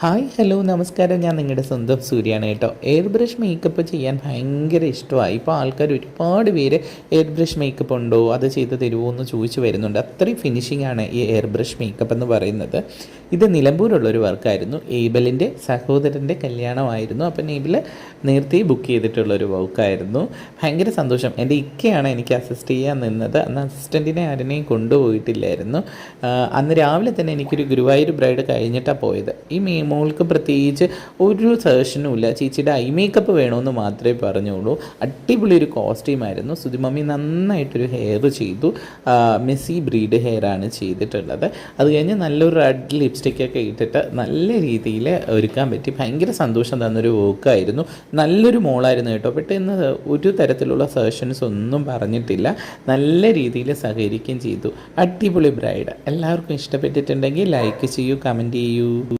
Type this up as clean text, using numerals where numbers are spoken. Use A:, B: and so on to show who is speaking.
A: Hi hello നമസ്കാരം, ഞാൻ നിങ്ങളുടെ സ്വന്തം സൂര്യാണ് കേട്ടോ. എയർ ബ്രഷ് മേക്കപ്പ് ചെയ്യാൻ ഭയങ്കര ഇഷ്ടമായി. ഇപ്പോൾ ആൾക്കാർ ഒരുപാട് പേര് എയർ ബ്രഷ് മേക്കപ്പ് ഉണ്ടോ, അത് ചെയ്ത് തരുമോ എന്ന് ചോദിച്ചു വരുന്നുണ്ട്. അത്രയും ഫിനിഷിംഗ് ആണ് ഈ എയർ ബ്രഷ് മേക്കപ്പ് എന്ന് പറയുന്നത്. ഇത് നിലമ്പൂരുള്ളൊരു വർക്കായിരുന്നു. ഏബലിൻ്റെ സഹോദരൻ്റെ കല്യാണമായിരുന്നു. അപ്പം ഏബിൾ നേരത്തെ ബുക്ക് ചെയ്തിട്ടുള്ളൊരു വർക്കായിരുന്നു. ഭയങ്കര സന്തോഷം. എൻ്റെ ഇക്കയാണ് എനിക്ക് അസിസ്റ്റ് ചെയ്യാൻ നിന്നത്. അന്ന് അസിസ്റ്റൻറ്റിനെ ആരെയും കൊണ്ടുപോയിട്ടില്ലായിരുന്നു. അന്ന് രാവിലെ തന്നെ എനിക്കൊരു ഗുരുവായൂർ ബ്രൈഡ് കഴിഞ്ഞിട്ടാണ് പോയത്. ഈ മോൾക്ക് പ്രത്യേകിച്ച് ഒരു സജഷനും ഇല്ല. ചേച്ചിയുടെ ഐ മേക്കപ്പ് വേണമെന്ന് മാത്രമേ പറഞ്ഞുള്ളൂ. അടിപൊളി ഒരു കോസ്റ്റ്യൂമായിരുന്നു. സുധിമമ്മി നന്നായിട്ടൊരു ഹെയർ ചെയ്തു. മെസ്സി ബ്രീഡ് ഹെയറാണ് ചെയ്തിട്ടുള്ളത്. അത് കഴിഞ്ഞ് നല്ലൊരു റെഡ് ലിപ്സ്റ്റിക്കൊക്കെ ഇട്ടിട്ട് നല്ല രീതിയിൽ ഒരുക്കാൻ പറ്റി. ഭയങ്കര സന്തോഷം തന്നൊരു വർക്കായിരുന്നു. നല്ലൊരു മോളായിരുന്നു കേട്ടോ. പെട്ടെന്ന് ഒരു തരത്തിലുള്ള സജഷൻസ് ഒന്നും പറഞ്ഞിട്ടില്ല. നല്ല രീതിയിൽ സഹകരിക്കുകയും ചെയ്തു. അടിപൊളി ബ്രൈഡ്. എല്ലാവർക്കും ഇഷ്ടപ്പെട്ടിട്ടുണ്ടെങ്കിൽ ലൈക്ക് ചെയ്യൂ, കമൻറ്റ് ചെയ്യൂ.